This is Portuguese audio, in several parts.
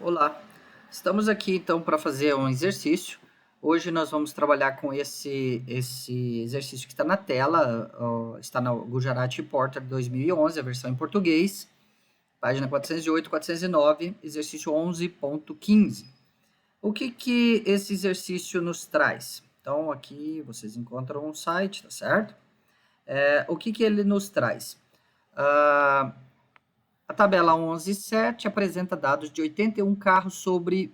Olá, estamos aqui então para fazer um exercício. Hoje nós vamos trabalhar com esse exercício que está na tela, está no Gujarati Porter 2011, a versão em português, página 408, 409, exercício 11.15. O que esse exercício nos traz? Então aqui vocês encontram um site, tá certo? O que ele nos traz? A tabela 11.7 apresenta dados de 81 carros sobre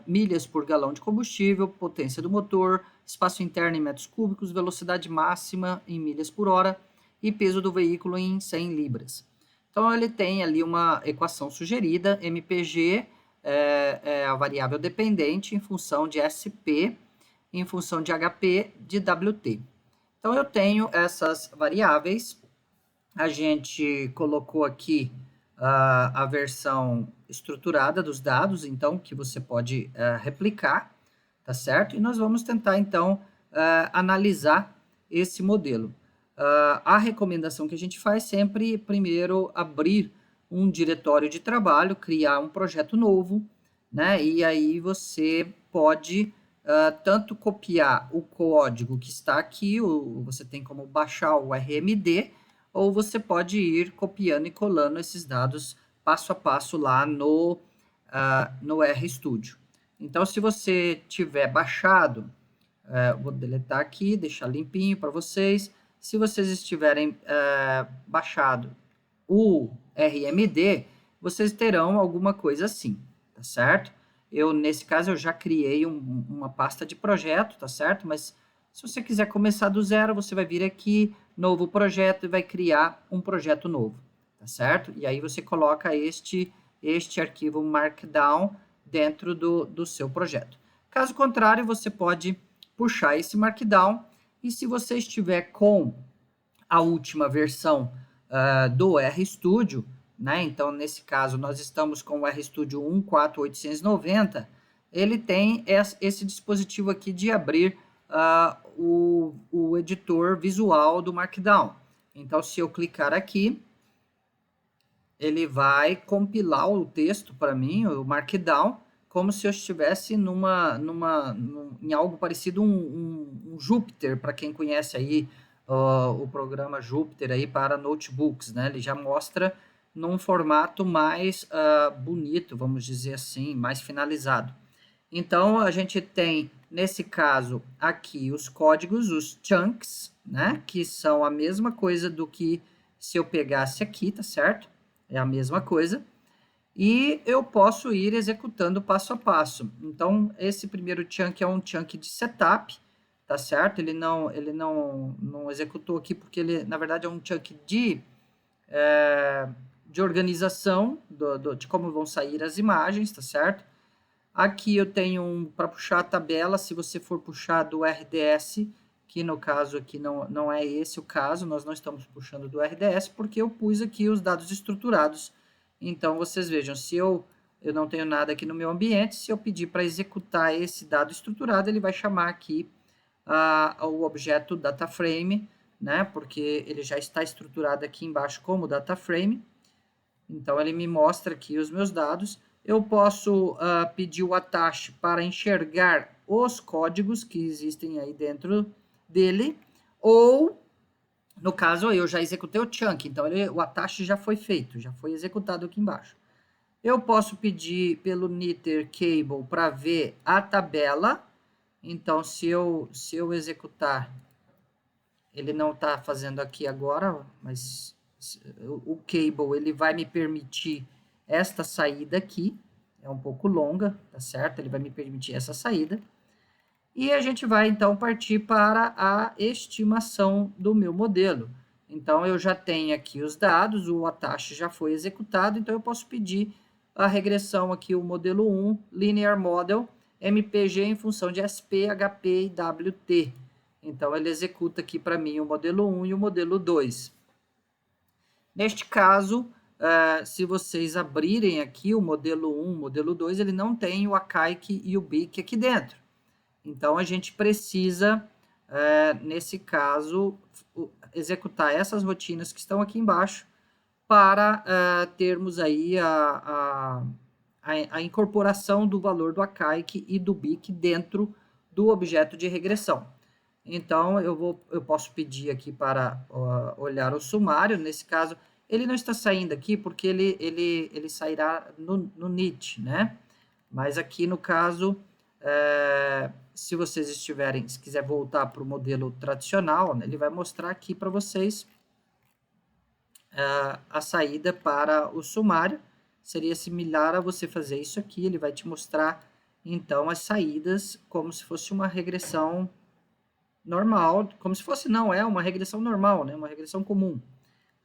milhas por galão de combustível, potência do motor, espaço interno em metros cúbicos, velocidade máxima em milhas por hora e peso do veículo em 100 libras. Então, ele tem ali uma equação sugerida, MPG é a variável dependente em função de SP, em função de HP, de WT. Então, eu tenho essas variáveis, a gente colocou aqui a versão estruturada dos dados, então, que você pode replicar, tá certo? E nós vamos tentar, então, analisar esse modelo. A recomendação que a gente faz sempre, primeiro, abrir um diretório de trabalho, criar um projeto novo, né? E aí você pode tanto copiar o código que está aqui, você tem como baixar o RMD, ou você pode ir copiando e colando esses dados passo a passo lá no RStudio. Então, se você tiver baixado, vou deletar aqui, deixar limpinho para vocês. Se vocês estiverem baixado o RMD, vocês terão alguma coisa assim, tá certo? Nesse caso, eu já criei uma pasta de projeto, tá certo? Mas se você quiser começar do zero, você vai vir aqui, novo projeto, e vai criar um projeto novo, tá certo? E aí você coloca este arquivo Markdown dentro do seu projeto. Caso contrário, você pode puxar esse Markdown, e se você estiver com a última versão do RStudio, né? Então, nesse caso, nós estamos com o RStudio 1.4.890, ele tem esse dispositivo aqui de abrir o editor visual do Markdown. Então, se eu clicar aqui, ele vai compilar o texto para mim, o Markdown, como se eu estivesse em algo parecido um Jupyter, para quem conhece aí o programa Jupyter aí para notebooks, né? Ele já mostra num formato mais bonito, vamos dizer assim, mais finalizado. Então, a gente tem, nesse caso, aqui os códigos, os chunks, né? Que são a mesma coisa do que se eu pegasse aqui, tá certo? É a mesma coisa. E eu posso ir executando passo a passo. Então, esse primeiro chunk é um chunk de setup, tá certo? Ele não executou aqui porque ele, na verdade, é um chunk de organização de como vão sair as imagens, tá certo? Aqui eu tenho para puxar a tabela, se você for puxar do RDS, que no caso aqui não é esse o caso, nós não estamos puxando do RDS, porque eu pus aqui os dados estruturados. Então, vocês vejam, se eu não tenho nada aqui no meu ambiente, se eu pedir para executar esse dado estruturado, ele vai chamar aqui o objeto DataFrame, né, porque ele já está estruturado aqui embaixo como DataFrame. Então, ele me mostra aqui os meus dados. Eu posso pedir o Attach para enxergar os códigos que existem aí dentro dele, ou, no caso, eu já executei o chunk, então o Attach já foi feito, já foi executado aqui embaixo. Eu posso pedir pelo knitr cable para ver a tabela, então se eu executar, ele não está fazendo aqui agora, mas o cable ele vai me permitir esta saída aqui, é um pouco longa, tá certo? Ele vai me permitir essa saída. E a gente vai, então, partir para a estimação do meu modelo. Então, eu já tenho aqui os dados, o Attach já foi executado, então eu posso pedir a regressão aqui, o modelo 1, Linear Model, MPG em função de SP, HP e WT. Então, ele executa aqui para mim o modelo 1 e o modelo 2. Neste caso, se vocês abrirem aqui o modelo 1, o modelo 2, ele não tem o ACAIC e o BIC aqui dentro. Então, a gente precisa, nesse caso, executar essas rotinas que estão aqui embaixo para termos aí a incorporação do valor do ACAIC e do BIC dentro do objeto de regressão. Então, eu posso pedir aqui para olhar o sumário. Nesse caso, ele não está saindo aqui porque ele sairá no NIT, né? Mas aqui, no caso, se vocês se quiser voltar para o modelo tradicional, né, ele vai mostrar aqui para vocês a saída para o sumário. Seria similar a você fazer isso aqui, ele vai te mostrar, então, as saídas como se fosse uma regressão normal, como se fosse, não, é uma regressão normal, né, uma regressão comum.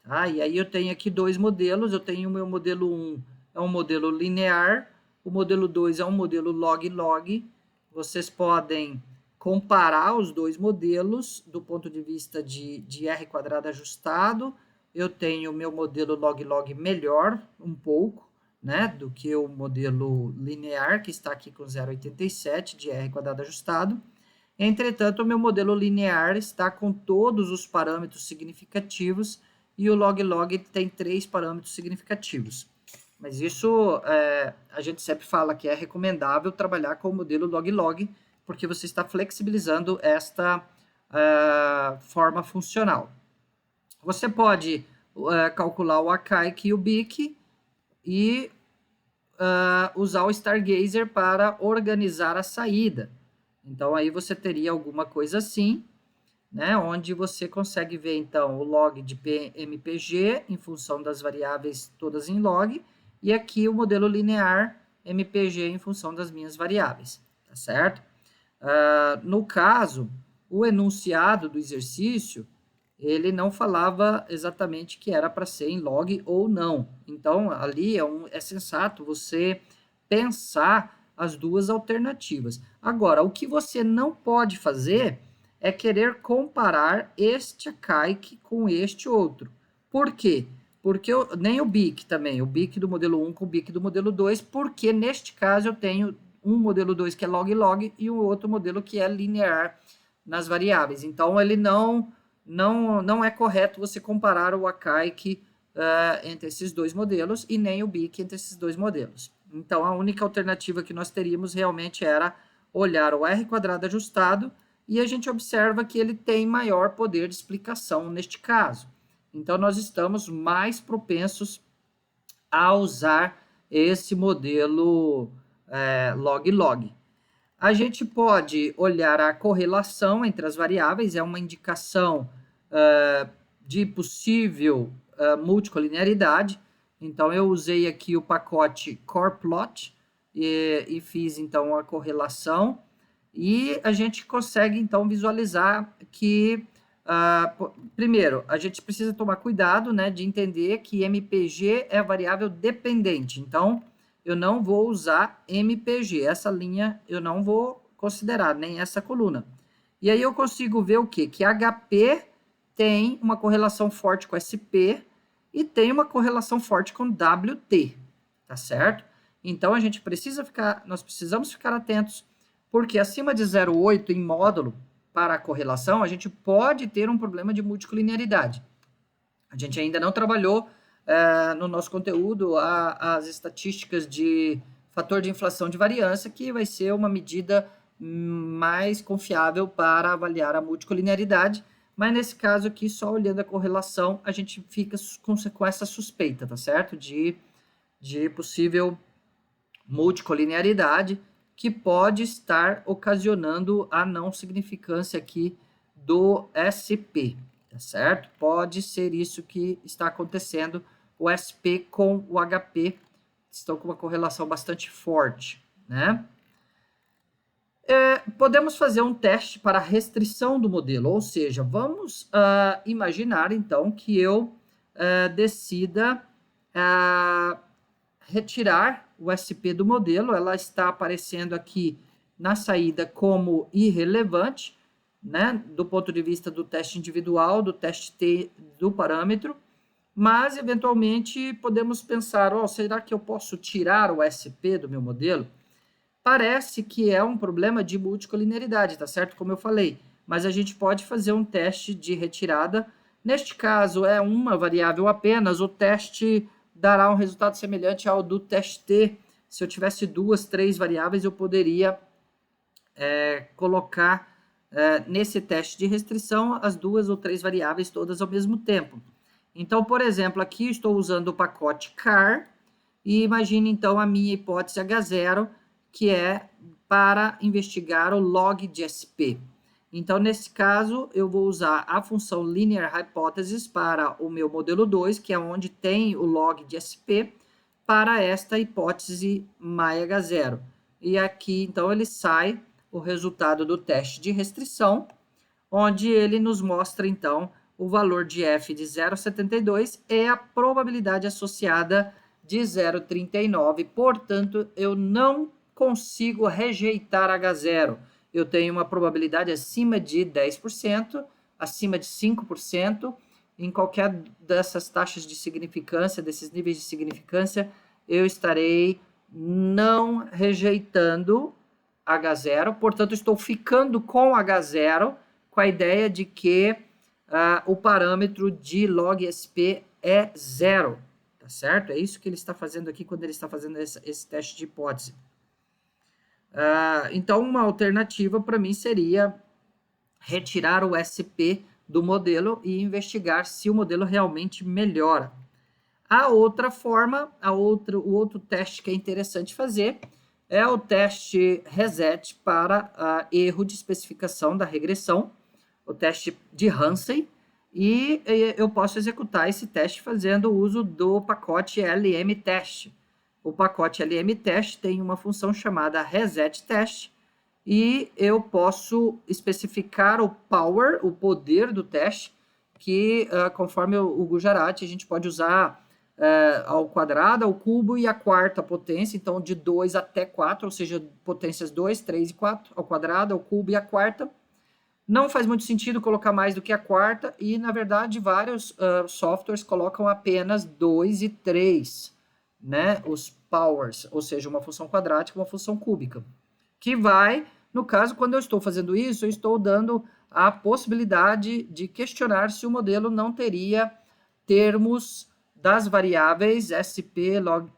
Tá? E aí eu tenho aqui dois modelos, eu tenho o meu modelo 1, é um modelo linear, o modelo 2 é um modelo log-log. Vocês podem comparar os dois modelos do ponto de vista de R quadrado ajustado. Eu tenho o meu modelo log-log melhor, um pouco, né, do que o modelo linear, que está aqui com 0,87 de R quadrado ajustado. Entretanto, o meu modelo linear está com todos os parâmetros significativos e o log-log tem 3 parâmetros significativos. Mas isso, a gente sempre fala que é recomendável trabalhar com o modelo log-log, porque você está flexibilizando esta forma funcional. Você pode calcular o ACAIC e o BIC e usar o Stargazer para organizar a saída. Então, aí você teria alguma coisa assim, né, onde você consegue ver, então, o log de MPG em função das variáveis todas em log, e aqui o modelo linear MPG em função das minhas variáveis, tá certo? No caso, o enunciado do exercício, ele não falava exatamente que era para ser em log ou não. Então, ali é sensato você pensar as duas alternativas. Agora, o que você não pode fazer é querer comparar este ACAIC com este outro. Por quê? Porque nem o BIC também, o BIC do modelo 1 com o BIC do modelo 2, porque neste caso eu tenho um modelo 2 que é log-log e o outro modelo que é linear nas variáveis. Então, ele não é correto você comparar o ACAIC entre esses dois modelos e nem o BIC entre esses dois modelos. Então, a única alternativa que nós teríamos realmente era olhar o R quadrado ajustado e a gente observa que ele tem maior poder de explicação neste caso. Então, nós estamos mais propensos a usar esse modelo log-log. A gente pode olhar a correlação entre as variáveis, é uma indicação de possível multicolinearidade. Então, eu usei aqui o pacote CorePlot e fiz, então, a correlação. E a gente consegue, então, visualizar que, primeiro, a gente precisa tomar cuidado, né, de entender que MPG é variável dependente. Então, eu não vou usar MPG. Essa linha eu não vou considerar, nem essa coluna. E aí eu consigo ver o quê? Que HP tem uma correlação forte com SP e tem uma correlação forte com WT, tá certo? Então, nós precisamos ficar atentos, porque acima de 0,8 em módulo para a correlação, a gente pode ter um problema de multicolinearidade. A gente ainda não trabalhou no nosso conteúdo as estatísticas de fator de inflação de variância, que vai ser uma medida mais confiável para avaliar a multicolinearidade, mas nesse caso aqui, só olhando a correlação, a gente fica com essa suspeita, tá certo? De possível multicolinearidade, que pode estar ocasionando a não significância aqui do SP, tá certo? Pode ser isso que está acontecendo. O SP com o HP estão com uma correlação bastante forte, né? Podemos fazer um teste para restrição do modelo, ou seja, vamos imaginar, então, que eu decida retirar o SP do modelo. Ela está aparecendo aqui na saída como irrelevante, né, do ponto de vista do teste individual, do teste T do parâmetro, mas, eventualmente, podemos pensar, será que eu posso tirar o SP do meu modelo? Parece que é um problema de multicolinearidade, tá certo? Como eu falei, mas a gente pode fazer um teste de retirada. Neste caso, é uma variável apenas, o teste dará um resultado semelhante ao do teste T, Se eu tivesse 2, 3 variáveis, eu poderia colocar nesse teste de restrição as 2 ou 3 variáveis todas ao mesmo tempo. Então, por exemplo, aqui eu estou usando o pacote car, e imagine então a minha hipótese H0, que é para investigar o log de SP. Então, nesse caso, eu vou usar a função linear hypothesis para o meu modelo 2, que é onde tem o log de SP, para esta hipótese MyH0. E aqui, então, ele sai o resultado do teste de restrição, onde ele nos mostra, então, o valor de f de 0,72 e a probabilidade associada de 0,39. Portanto, eu não consigo rejeitar H0. Eu tenho uma probabilidade acima de 10%, acima de 5%. Em qualquer dessas taxas de significância, desses níveis de significância, eu estarei não rejeitando H0. Portanto, estou ficando com H0 com a ideia de que o parâmetro de log SP é 0, tá certo? É isso que ele está fazendo aqui quando ele está fazendo esse teste de hipótese. Então, uma alternativa para mim seria retirar o SP do modelo e investigar se o modelo realmente melhora. A outra forma, o outro teste que é interessante fazer é o teste reset para erro de especificação da regressão, o teste de Hansen, e eu posso executar esse teste fazendo uso do pacote LM-test. O pacote LM-test tem uma função chamada reset-test, e eu posso especificar o power, o poder do teste, que conforme o Gujarati, a gente pode usar ao quadrado, ao cubo e a quarta potência, então de 2 até 4, ou seja, potências 2, 3 e 4, ao quadrado, ao cubo e a quarta. Não faz muito sentido colocar mais do que a quarta, e na verdade vários softwares colocam apenas 2 e 3, né, os powers, ou seja, uma função quadrática e uma função cúbica, que vai, no caso, quando eu estou fazendo isso, eu estou dando a possibilidade de questionar se o modelo não teria termos das variáveis SP, log,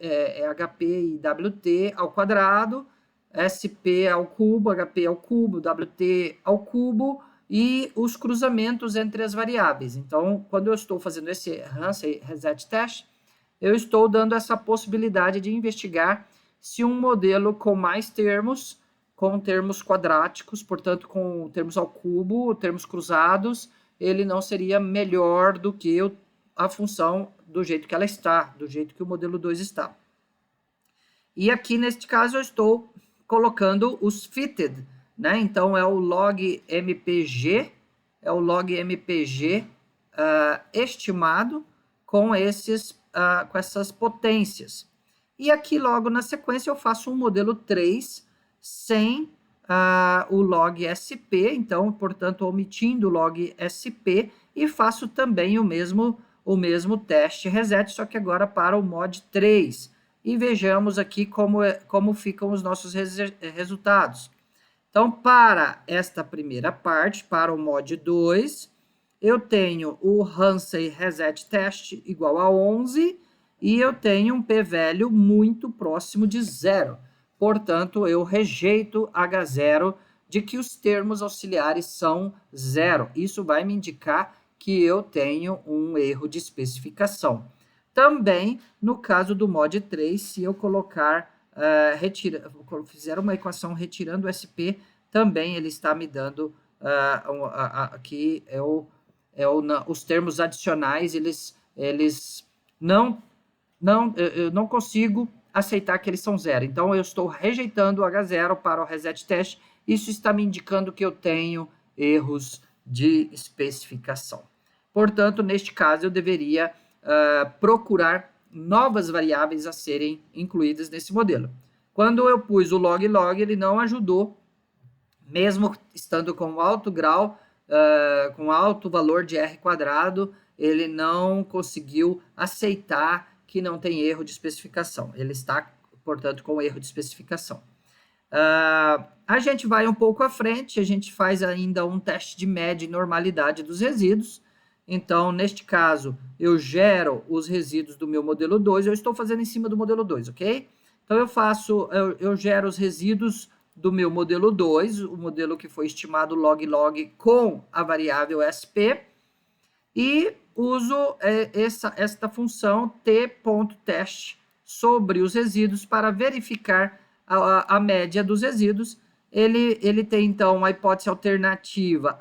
HP e WT ao quadrado, SP ao cubo, HP ao cubo, WT ao cubo, e os cruzamentos entre as variáveis. Então, quando eu estou fazendo esse Hansen reset test, eu estou dando essa possibilidade de investigar se um modelo com mais termos, com termos quadráticos, portanto, com termos ao cubo, termos cruzados, ele não seria melhor do que a função do jeito que ela está, do jeito que o modelo 2 está. E aqui, neste caso, eu estou colocando os fitted, né? Então, é o log MPG, estimado com essas potências. E aqui, logo na sequência, eu faço um modelo 3 sem o log SP, então, portanto, omitindo o log SP, e faço também o mesmo teste reset, só que agora para o mod 3. E vejamos aqui como ficam os nossos resultados. Então, para esta primeira parte, para o mod 2, eu tenho o Hansen reset test igual a 11, e eu tenho um p-value muito próximo de 0. Portanto, eu rejeito H0 de que os termos auxiliares são 0. Isso vai me indicar que eu tenho um erro de especificação. Também, no caso do mod 3, se eu colocar, fizer uma equação retirando o SP, também ele está me dando aqui os termos adicionais, eu não consigo aceitar que eles são 0. Então, eu estou rejeitando o H0 para o reset test. Isso está me indicando que eu tenho erros de especificação. Portanto, neste caso, eu deveria procurar novas variáveis a serem incluídas nesse modelo. Quando eu pus o log-log, ele não ajudou, mesmo estando com alto grau, com alto valor de R quadrado, ele não conseguiu aceitar que não tem erro de especificação. Ele está, portanto, com erro de especificação. A gente vai um pouco à frente, a gente faz ainda um teste de média e normalidade dos resíduos. Então, neste caso, eu gero os resíduos do meu modelo 2, eu estou fazendo em cima do modelo 2, ok? Então, eu gero os resíduos do meu modelo 2, o modelo que foi estimado log com a variável SP, e uso esta função t.test sobre os resíduos para verificar a média dos resíduos. Ele tem, então, uma hipótese alternativa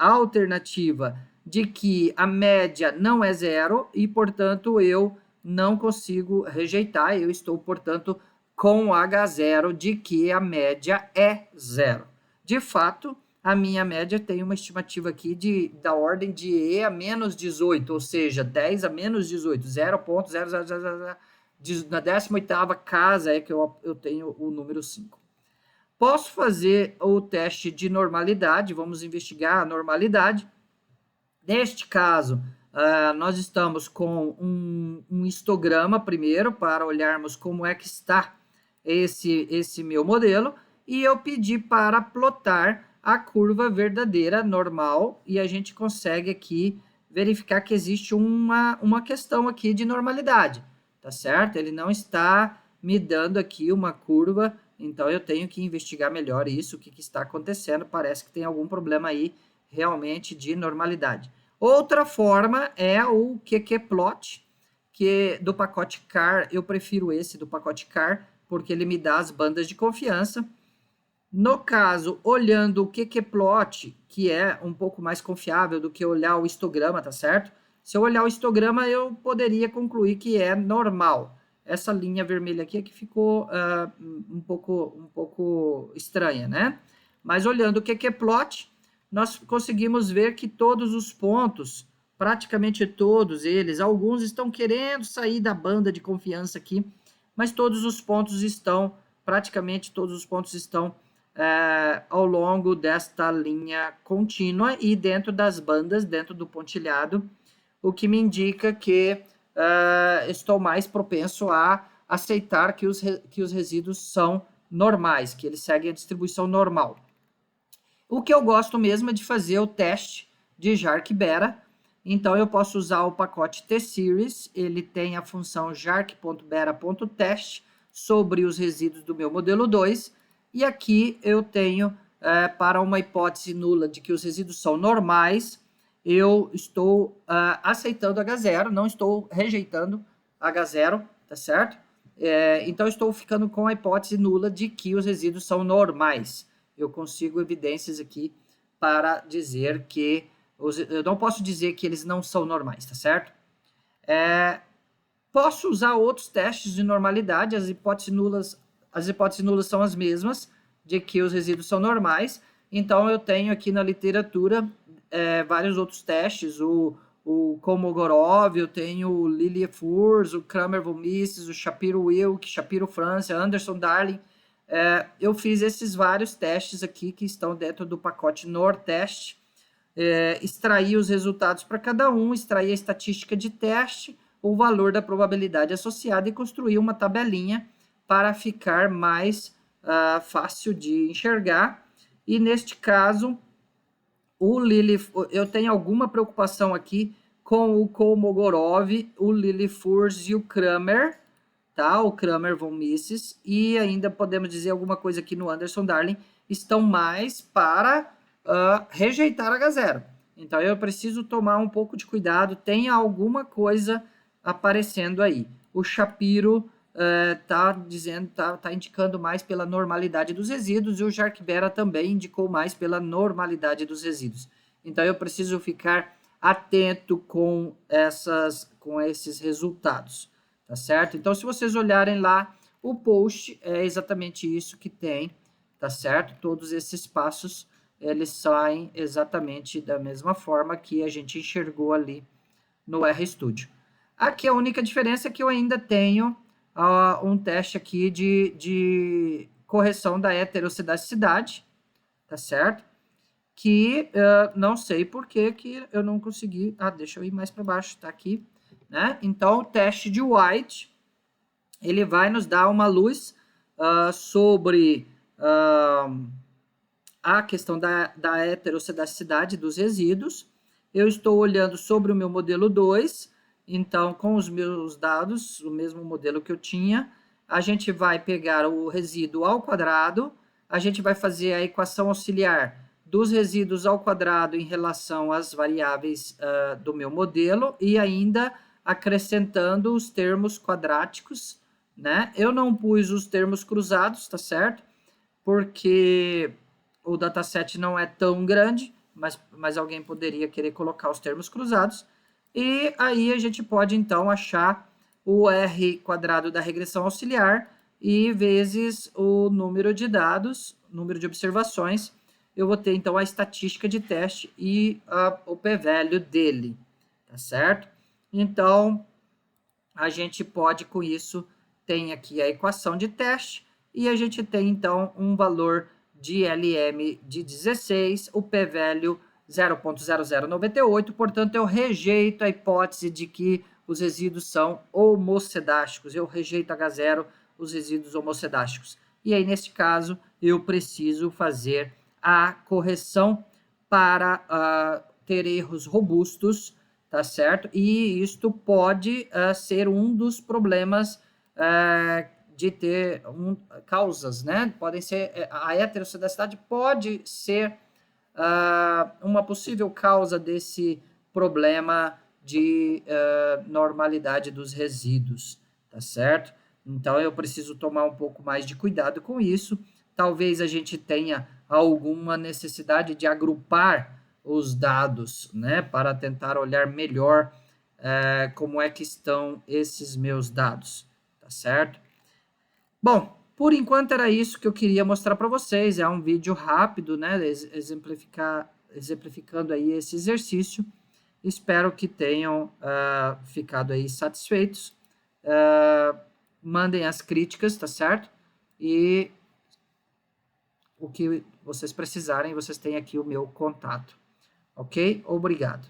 de que a média não é zero e, portanto, eu não consigo rejeitar. Eu estou, portanto, com H0 de que a média é zero. De fato, a minha média tem uma estimativa aqui da ordem de E a menos 18, ou seja, 10 a menos 18, 0,0000. Na 18ª casa é que eu tenho o número 5. Posso fazer o teste de normalidade, vamos investigar a normalidade. Neste caso, nós estamos com um histograma primeiro, para olharmos como é que está esse meu modelo, e eu pedi para plotar a curva verdadeira normal, e a gente consegue aqui verificar que existe uma questão aqui de normalidade, tá certo? Ele não está me dando aqui uma curva, então eu tenho que investigar melhor isso, o que está acontecendo, parece que tem algum problema aí realmente de normalidade. Outra forma é o QQplot, que do pacote CAR, eu prefiro esse do pacote CAR, porque ele me dá as bandas de confiança. No caso, olhando o QQplot, que é um pouco mais confiável do que olhar o histograma, tá certo? Se eu olhar o histograma, eu poderia concluir que é normal. Essa linha vermelha aqui é que ficou um pouco estranha, né? Mas olhando o QQplot, nós conseguimos ver que todos os pontos, praticamente todos eles, alguns estão querendo sair da banda de confiança aqui, mas todos os pontos estão, praticamente todos os pontos estão ao longo desta linha contínua e dentro das bandas, dentro do pontilhado, o que me indica que estou mais propenso a aceitar que os resíduos são normais, que eles seguem a distribuição normal. O que eu gosto mesmo é de fazer o teste de Jark-Bera. Então, eu posso usar o pacote T-Series, ele tem a função jark.bera.test sobre os resíduos do meu modelo 2, e aqui eu tenho, para uma hipótese nula de que os resíduos são normais, eu estou aceitando H0, não estou rejeitando H0, tá certo? Então, eu estou ficando com a hipótese nula de que os resíduos são normais. Eu consigo evidências aqui para dizer que eu não posso dizer que eles não são normais, tá certo? Posso usar outros testes de normalidade, as hipóteses nulas são as mesmas, de que os resíduos são normais. Então, eu tenho aqui na literatura vários outros testes, o Kolmogorov, eu tenho o Lilliefors, o Kramer-von Mises, o Shapiro-Wilk, Shapiro-França, Anderson-Darling. Eu fiz esses vários testes aqui que estão dentro do pacote NOR-test, extraí os resultados para cada um, extraí a estatística de teste, o valor da probabilidade associada e construí uma tabelinha para ficar mais fácil de enxergar. E neste caso, eu tenho alguma preocupação aqui com o Kolmogorov, o Lilliefors e o Kramer, tá? O Kramer-von Mises, e ainda podemos dizer alguma coisa aqui no Anderson-Darling, estão mais para rejeitar H0. Então, eu preciso tomar um pouco de cuidado, tem alguma coisa aparecendo aí. O Shapiro tá indicando mais pela normalidade dos resíduos, e o Jark-Bera também indicou mais pela normalidade dos resíduos. Então, eu preciso ficar atento com esses resultados, tá certo? Então, se vocês olharem lá, o post é exatamente isso que tem, tá certo? Todos esses passos, eles saem exatamente da mesma forma que a gente enxergou ali no RStudio. Aqui a única diferença é que eu ainda tenho um teste aqui de correção da heterocidacidade, tá certo? Que não sei por que eu não consegui... deixa eu ir mais para baixo, tá aqui, né? Então, o teste de White, ele vai nos dar uma luz sobre a questão da heterocidacidade dos resíduos. Eu estou olhando sobre o meu modelo 2, então, com os meus dados, o mesmo modelo que eu tinha, a gente vai pegar o resíduo ao quadrado, a gente vai fazer a equação auxiliar dos resíduos ao quadrado em relação às variáveis do meu modelo e ainda acrescentando os termos quadráticos, né? Eu não pus os termos cruzados, tá certo? Porque o dataset não é tão grande, mas alguém poderia querer colocar os termos cruzados. E aí a gente pode, então, achar o R quadrado da regressão auxiliar e vezes o número de dados, número de observações. Eu vou ter, então, a estatística de teste e o p-value dele, tá certo? Então, a gente pode, com isso, tem aqui a equação de teste e a gente tem, então, um valor de LM de 16, o p-value 0.0098, portanto, eu rejeito a hipótese de que os resíduos são homocedásticos, eu rejeito H0, os resíduos homocedásticos. E aí, nesse caso, eu preciso fazer a correção para ter erros robustos, tá certo? E isto pode ser um dos problemas de ter causas, né? Podem ser, a heterossedacidade pode ser uma possível causa desse problema de normalidade dos resíduos, tá certo? Então, eu preciso tomar um pouco mais de cuidado com isso. Talvez a gente tenha alguma necessidade de agrupar os dados, né, para tentar olhar melhor como é que estão esses meus dados, tá certo? Bom, por enquanto era isso que eu queria mostrar para vocês. É um vídeo rápido, né, exemplificando aí esse exercício. Espero que tenham ficado aí satisfeitos. Mandem as críticas, tá certo? E o que vocês precisarem, vocês têm aqui o meu contato. Ok? Obrigado.